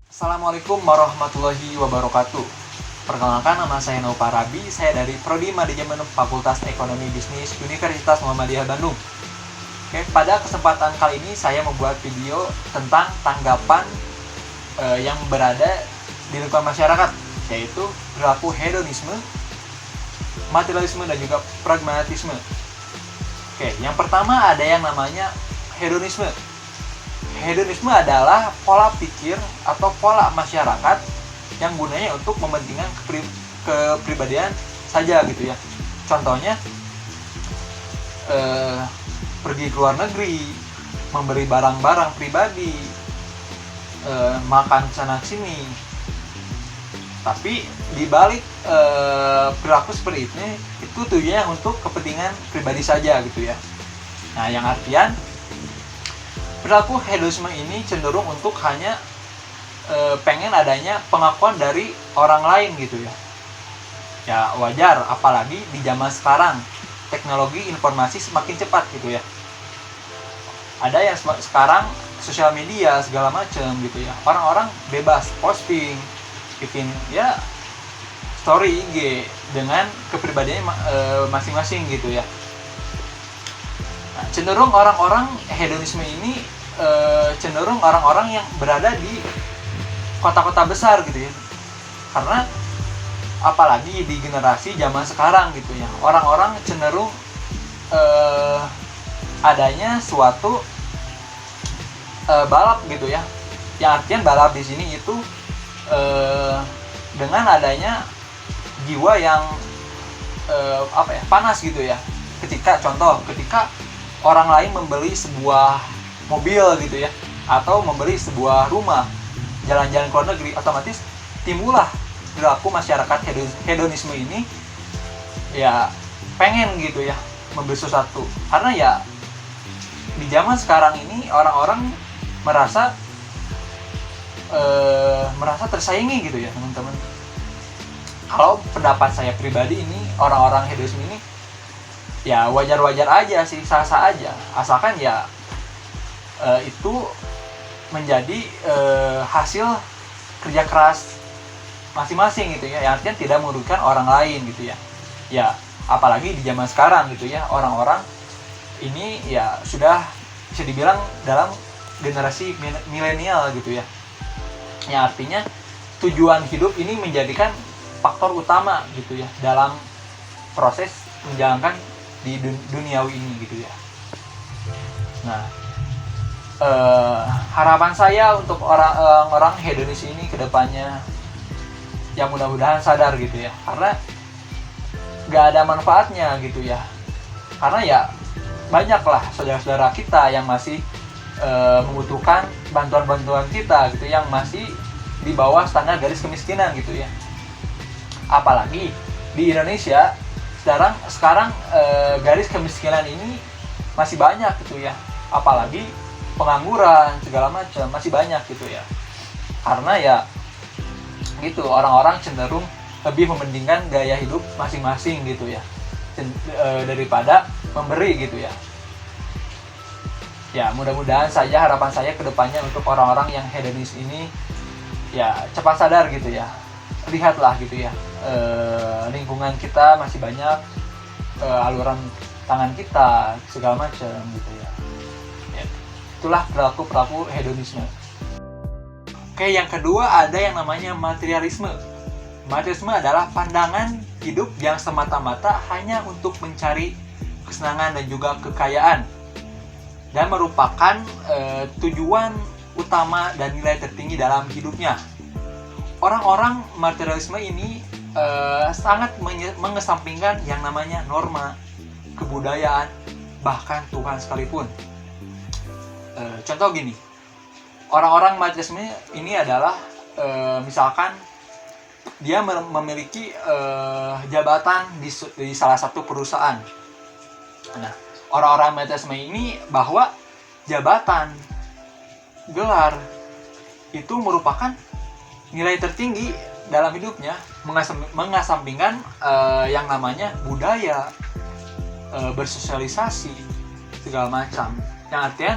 Assalamualaikum warahmatullahi wabarakatuh. Perkenalkan, nama saya Nova Rabi. Saya dari Prodi Manajemen Fakultas Ekonomi Bisnis Universitas Muhammadiyah Bandung. Oke, pada kesempatan kali ini saya membuat video tentang tanggapan yang berada di lingkungan masyarakat, yaitu perilaku hedonisme, materialisme, dan juga pragmatisme. Oke, yang pertama ada yang namanya hedonisme. Hedonisme adalah pola pikir atau pola masyarakat yang gunanya untuk mementingkan kepribadian saja gitu ya. Contohnya pergi ke luar negeri, memberi barang-barang pribadi, makan sana sini. Tapi di balik perilaku seperti itu tujuannya untuk kepentingan pribadi saja gitu ya. Nah, yang artian perilaku hedonisme ini cenderung untuk hanya pengen adanya pengakuan dari orang lain gitu ya. Ya wajar, apalagi di zaman sekarang teknologi informasi semakin cepat gitu ya. Ada yang sekarang sosial media segala macam gitu ya. Orang-orang bebas posting, bikin ya story IG dengan kepribadiannya masing-masing gitu ya. Cenderung orang-orang hedonisme ini cenderung orang-orang yang berada di kota-kota besar gitu ya, karena apalagi di generasi zaman sekarang gitu ya, orang-orang cenderung adanya suatu balap gitu ya, yang artian balap di sini itu dengan adanya jiwa yang panas gitu ya, ketika orang lain membeli sebuah mobil gitu ya, atau membeli sebuah rumah, jalan-jalan ke luar negeri, otomatis timbullah perilaku masyarakat hedonisme ini ya, pengen gitu ya membeli sesuatu, karena ya di zaman sekarang ini orang-orang merasa tersaingi gitu ya teman-teman. Kalau pendapat saya pribadi ini, orang-orang hedonisme ini ya wajar-wajar aja sih, sah-sah aja, asalkan ya itu menjadi hasil kerja keras masing-masing gitu ya, yang artinya tidak merugikan orang lain gitu ya. Ya apalagi di zaman sekarang gitu ya, orang-orang ini ya sudah bisa dibilang dalam generasi milenial gitu ya, yang artinya tujuan hidup ini menjadikan faktor utama gitu ya dalam proses menjalankan di duniawi ini gitu ya. Nah, harapan saya untuk orang-orang hedonis ini ke depannya ya mudah-mudahan sadar gitu ya, karena gak ada manfaatnya gitu ya, karena ya banyaklah saudara-saudara kita yang masih membutuhkan bantuan-bantuan kita gitu, yang masih di bawah standar garis kemiskinan gitu ya. Apalagi di Indonesia sekarang garis kemiskinan ini masih banyak gitu ya, apalagi pengangguran segala macam masih banyak gitu ya, karena ya gitu, orang-orang cenderung lebih mementingkan gaya hidup masing-masing gitu ya, daripada memberi gitu ya. Ya mudah-mudahan saja, harapan saya ke depannya untuk orang-orang yang hedonis ini ya cepat sadar gitu ya. Lihatlah gitu ya, lingkungan kita masih banyak aluran tangan kita segala macam gitu ya. Itulah perilaku hedonisme. Oke, yang kedua ada yang namanya materialisme. Materialisme adalah pandangan hidup yang semata-mata hanya untuk mencari kesenangan dan juga kekayaan, dan merupakan tujuan utama dan nilai tertinggi dalam hidupnya. Orang-orang materialisme ini sangat mengesampingkan yang namanya norma, kebudayaan, bahkan Tuhan sekalipun. Contoh gini, orang-orang materialisme ini adalah misalkan dia memiliki jabatan di salah satu perusahaan. Nah, orang-orang materialisme ini bahwa jabatan, gelar itu merupakan nilai tertinggi dalam hidupnya, mengesampingkan yang namanya budaya, bersosialisasi segala macam, yang artinya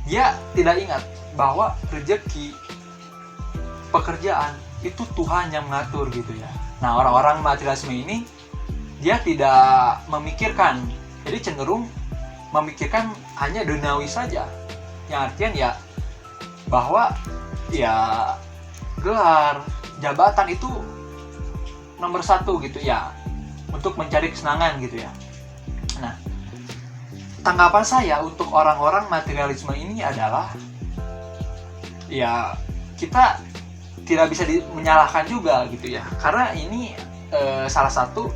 dia tidak ingat bahwa rezeki pekerjaan itu Tuhan yang mengatur gitu ya. Nah, orang-orang materialisme ini dia tidak memikirkan, jadi cenderung memikirkan hanya duniawi saja, yang artian ya bahwa ya gelar, jabatan itu nomor satu gitu ya, untuk mencari kesenangan gitu ya. Nah, tanggapan saya untuk orang-orang materialisme ini adalah ya kita tidak bisa menyalahkan juga gitu ya, karena ini salah satu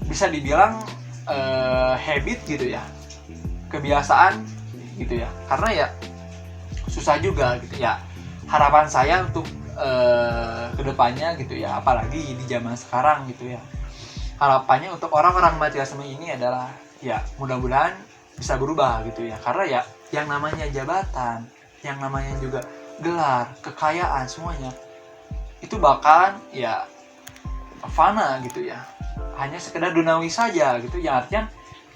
bisa dibilang habit gitu ya, kebiasaan gitu ya, karena ya susah juga gitu ya. Harapan saya untuk kedepannya gitu ya, apalagi di zaman sekarang gitu ya, harapannya untuk orang-orang materialisme ini adalah ya mudah-mudahan bisa berubah gitu ya, karena ya yang namanya jabatan, yang namanya juga gelar, kekayaan, semuanya itu bakalan ya fana gitu ya, hanya sekedar duniawi saja gitu ya. Artinya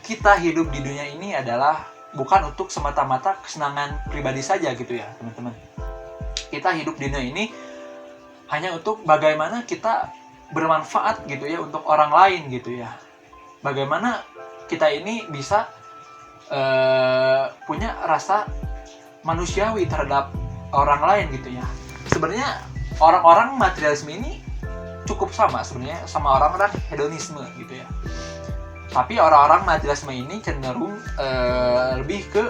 kita hidup di dunia ini adalah bukan untuk semata-mata kesenangan pribadi saja gitu ya teman-teman. Kita hidup di dunia ini hanya untuk bagaimana kita bermanfaat gitu ya untuk orang lain gitu ya, bagaimana kita ini bisa punya rasa manusiawi terhadap orang lain gitu ya. Sebenarnya orang-orang materialisme ini cukup sama sebenarnya sama orang-orang hedonisme gitu ya. Tapi orang-orang materialisme ini cenderung lebih ke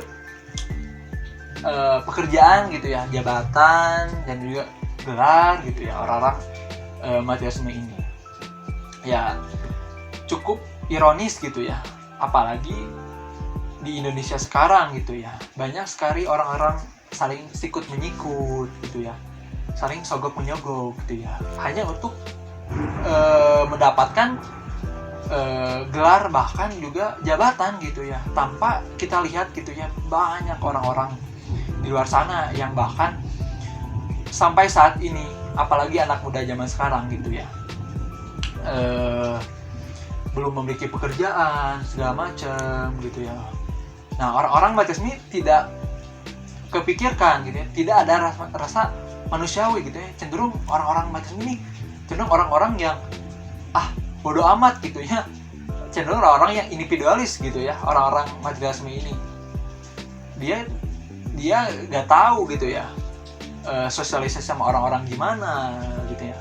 pekerjaan gitu ya, jabatan dan juga gelar gitu ya, orang-orang materialisme ini. Ya cukup ironis gitu ya, apalagi di Indonesia sekarang gitu ya, banyak sekali orang-orang saling sikut menyikut gitu ya, saling sogok menyogok gitu ya, hanya untuk mendapatkan gelar bahkan juga jabatan gitu ya, tanpa kita lihat gitu ya, banyak orang-orang di luar sana yang bahkan sampai saat ini, apalagi anak muda zaman sekarang gitu ya, belum memiliki pekerjaan segala macam gitu ya. Nah, orang-orang batas ini tidak kepikirkan gitu ya, tidak ada rasa manusiawi gitu ya, cenderung orang-orang batas ini cenderung orang-orang yang bodoh amat gitu ya, cenderung orang-orang yang individualis gitu ya. Orang-orang materialisme ini dia nggak tahu gitu ya sosialisasi sama orang-orang gimana gitu ya.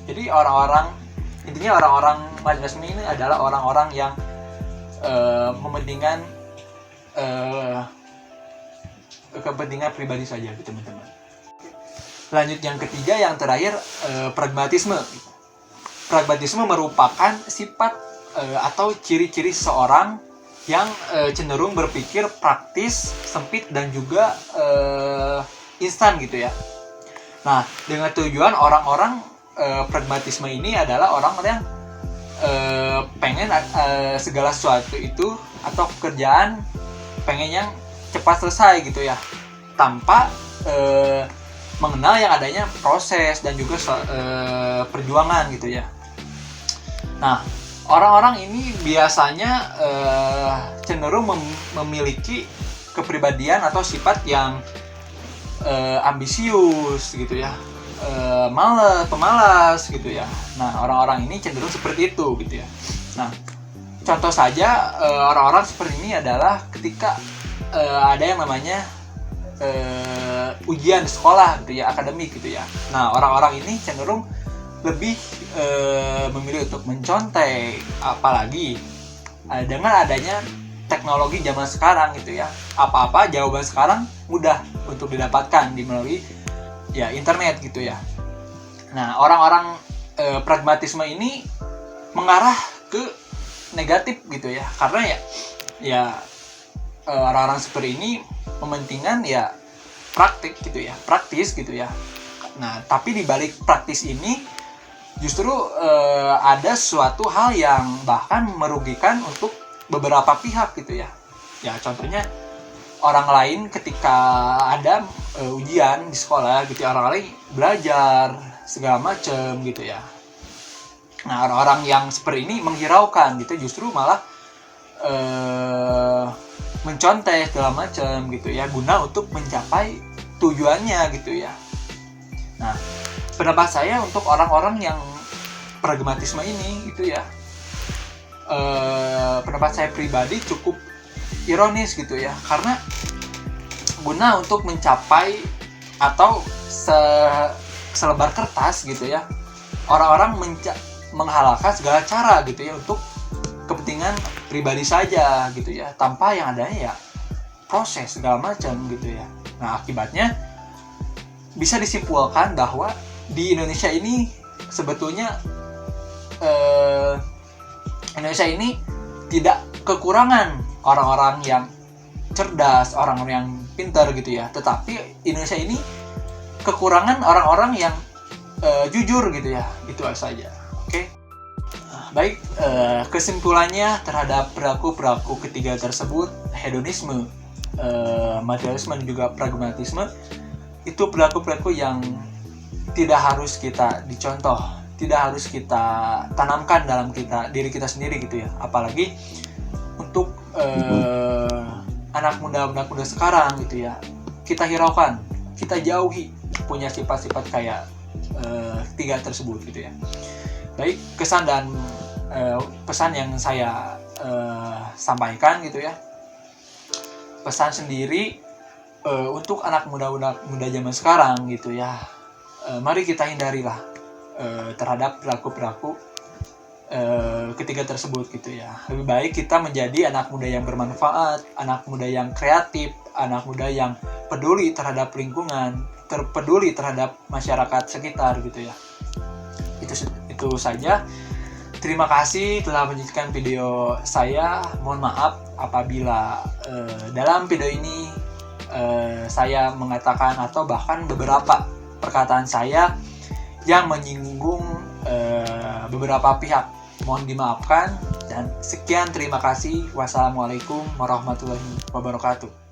Jadi intinya orang-orang materialisme ini adalah orang-orang yang mementingkan kepentingan pribadi saja gitu teman-teman. Lanjut yang ketiga, yang terakhir, pragmatisme. Pragmatisme merupakan sifat atau ciri-ciri seseorang yang cenderung berpikir praktis, sempit, dan juga instan gitu ya. Nah, dengan tujuan orang-orang pragmatisme ini adalah orang yang pengen segala sesuatu itu atau pekerjaan pengen yang cepat selesai gitu ya, tanpa mengenal yang adanya proses dan juga perjuangan gitu ya. Nah, orang-orang ini biasanya cenderung memiliki kepribadian atau sifat yang ambisius gitu ya, pemalas gitu ya. Nah, orang-orang ini cenderung seperti itu gitu ya. Nah, contoh saja orang-orang seperti ini adalah ketika ada yang namanya ujian sekolah gitu ya, akademik gitu ya. Nah, orang-orang ini cenderung lebih memilih untuk mencontek, apalagi dengan adanya teknologi zaman sekarang gitu ya. Apa-apa jawaban sekarang mudah untuk didapatkan melalui ya internet gitu ya. Nah, orang-orang pragmatisme ini mengarah ke negatif gitu ya, karena ya orang-orang seperti ini mementingkan ya praktis gitu ya. Nah, tapi di balik praktis ini justru ada suatu hal yang bahkan merugikan untuk beberapa pihak gitu ya. Ya, contohnya orang lain ketika ada ujian di sekolah gitu ya, orang lain belajar segala macam gitu ya. Nah, orang-orang yang seperti ini menghiraukan gitu, justru malah mencontek segala macam gitu ya, guna untuk mencapai tujuannya gitu ya. Nah, pendapat saya untuk orang-orang yang pragmatisme ini gitu ya, pendapat saya pribadi cukup ironis gitu ya, karena guna untuk mencapai atau selebar kertas gitu ya, orang-orang menghalalkan segala cara gitu ya untuk kepentingan pribadi saja gitu ya, tanpa yang adanya ya proses segala macam gitu ya. Nah, akibatnya bisa disimpulkan bahwa di Indonesia ini sebetulnya Indonesia ini tidak kekurangan orang-orang yang cerdas, orang-orang yang pintar gitu ya, tetapi Indonesia ini kekurangan orang-orang yang jujur gitu ya, itu saja. Oke. Baik, kesimpulannya terhadap perilaku-perilaku ketiga tersebut, hedonisme, materialisme, dan juga pragmatisme, itu perilaku-perilaku yang tidak harus kita dicontoh, tidak harus kita tanamkan dalam diri kita sendiri gitu ya. Apalagi untuk anak muda sekarang gitu ya, kita hiraukan, kita jauhi punya sifat-sifat kayak tiga tersebut gitu ya. Baik, kesan dan pesan yang saya sampaikan gitu ya. Pesan sendiri untuk anak muda zaman sekarang gitu ya, mari kita hindarilah terhadap perilaku ketiga tersebut gitu ya. Lebih baik kita menjadi anak muda yang bermanfaat, anak muda yang kreatif, anak muda yang peduli terhadap lingkungan, peduli terhadap masyarakat sekitar gitu ya. Itu saja. Terima kasih telah menyaksikan video saya. Mohon maaf apabila dalam video ini saya mengatakan atau bahkan beberapa perkataan saya yang menyinggung beberapa pihak. Mohon dimaafkan, dan sekian, terima kasih. Wassalamualaikum warahmatullahi wabarakatuh.